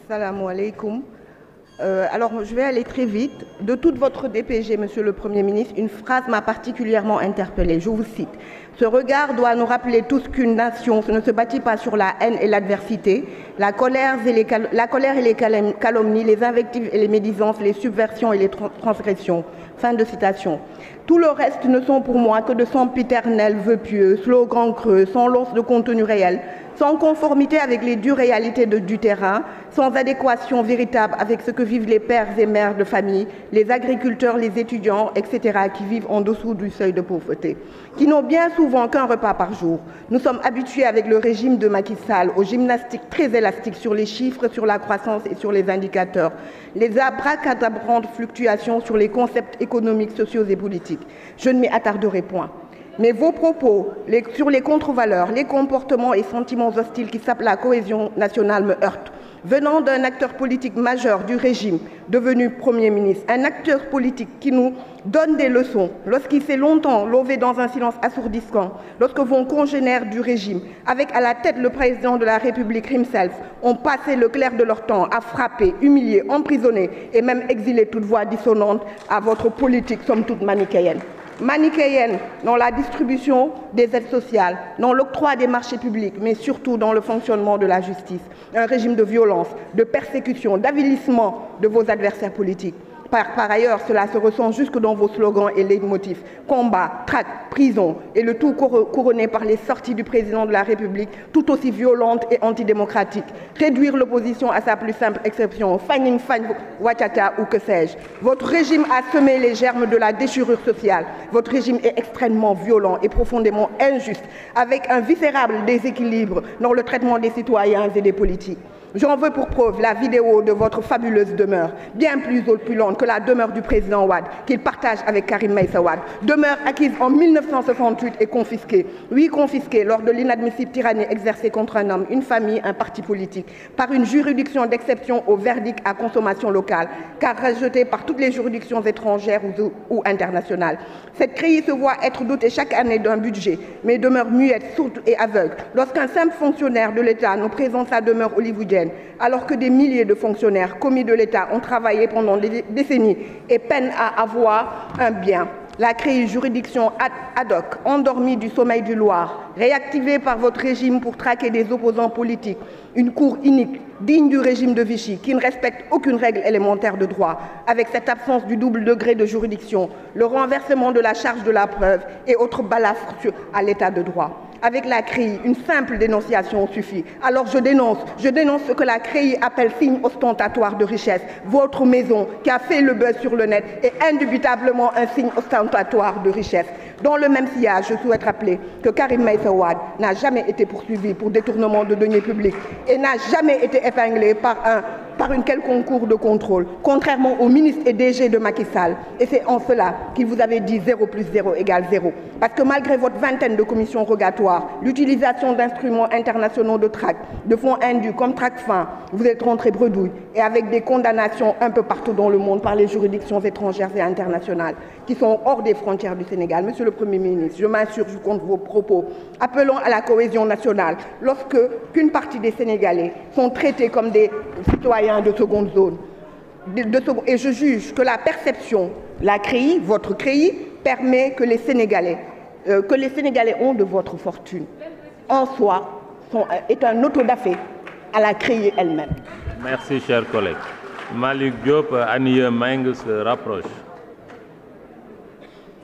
Salam alaikum. Alors, je vais aller très vite. De toute votre DPG, Monsieur le Premier ministre, une phrase m'a particulièrement interpellée. Je vous cite. Ce regard doit nous rappeler tous qu'une nation ne se bâtit pas sur la haine et l'adversité, la colère et les calomnies, les invectives et les médisances, les subversions et les transgressions. Fin de citation. Tout le reste ne sont pour moi que de sempiternels vœux pieux, slogans creux, sans l'once de contenu réel, sans conformité avec les dures réalités du terrain, sans adéquation véritable avec ce que vivent les pères et mères de famille, les agriculteurs, les étudiants, etc., qui vivent en dessous du seuil de pauvreté, qui n'ont bien souvent qu'un repas par jour. Nous sommes habitués avec le régime de Macky Sall aux gymnastiques très élastiques sur les chiffres, sur la croissance et sur les indicateurs, les abracadabrantes fluctuations sur les concepts économiques, sociaux et politiques. Je ne m'y attarderai point. Mais vos propos sur les contre-valeurs, les comportements et sentiments hostiles qui sapent la cohésion nationale me heurtent. Venant d'un acteur politique majeur du régime, devenu Premier ministre, un acteur politique qui nous donne des leçons, lorsqu'il s'est longtemps lové dans un silence assourdissant, lorsque vos congénères du régime, avec à la tête le président de la République himself, ont passé le clair de leur temps à frapper, humilier, emprisonner et même exiler toute voix dissonante à votre politique somme toute manichéenne. Manichéenne dans la distribution des aides sociales, dans l'octroi des marchés publics, mais surtout dans le fonctionnement de la justice. Un régime de violence, de persécution, d'avilissement de vos adversaires politiques. Par ailleurs, cela se ressent jusque dans vos slogans et leitmotifs. Combat, traque, prison, et le tout couronné par les sorties du président de la République, tout aussi violentes et antidémocratiques. Réduire l'opposition à sa plus simple exception, fagning, wachata ou que sais-je. Votre régime a semé les germes de la déchirure sociale. Votre régime est extrêmement violent et profondément injuste, avec un viscérable déséquilibre dans le traitement des citoyens et des politiques. J'en veux pour preuve la vidéo de votre fabuleuse demeure, bien plus opulente que la demeure du président Wade, qu'il partage avec Karim Meïssa Wade. Demeure acquise en 1968 et confisquée. Oui, confisquée lors de l'inadmissible tyrannie exercée contre un homme, une famille, un parti politique, par une juridiction d'exception au verdict à consommation locale, car rejetée par toutes les juridictions étrangères ou internationales. Cette CREI se voit être dotée chaque année d'un budget, mais demeure muette, sourde et aveugle. Lorsqu'un simple fonctionnaire de l'État nous présente sa demeure hollywoodienne, alors que des milliers de fonctionnaires commis de l'État ont travaillé pendant des décennies et peinent à avoir un bien. La CREI, juridiction ad hoc, endormie du sommeil du Loir, réactivée par votre régime pour traquer des opposants politiques, une cour inique, digne du régime de Vichy, qui ne respecte aucune règle élémentaire de droit, avec cette absence du double degré de juridiction, le renversement de la charge de la preuve et autres balafres à l'état de droit. Avec la CREI, une simple dénonciation suffit. Alors je dénonce ce que la CREI appelle signe ostentatoire de richesse. Votre maison, qui a fait le buzz sur le net, est indubitablement un signe ostentatoire de richesse. Dans le même sillage, je souhaite rappeler que Karim Meïssa Wade n'a jamais été poursuivi pour détournement de deniers publics et n'a jamais été épinglé par une quelconque cour de contrôle, contrairement au ministre et DG de Macky Sall. Et c'est en cela qu'il vous avait dit 0 plus 0 égale 0. Parce que malgré votre vingtaine de commissions rogatoires, l'utilisation d'instruments internationaux de traque, de fonds indus comme Tracfin, vous êtes rentré bredouille et avec des condamnations un peu partout dans le monde par les juridictions étrangères et internationales qui sont hors des frontières du Sénégal. Monsieur le Premier ministre, je m'insurge contre vos propos appelant à la cohésion nationale lorsque qu'une partie des Sénégalais sont traités comme des citoyens de seconde zone. Et je juge que la perception, la CREI, votre CREI, permet que les Sénégalais ont de votre fortune, en soi, est un autodafé à la CREI elle-même. Merci, chers collègues. Malik Diop, Annie Meng se rapproche.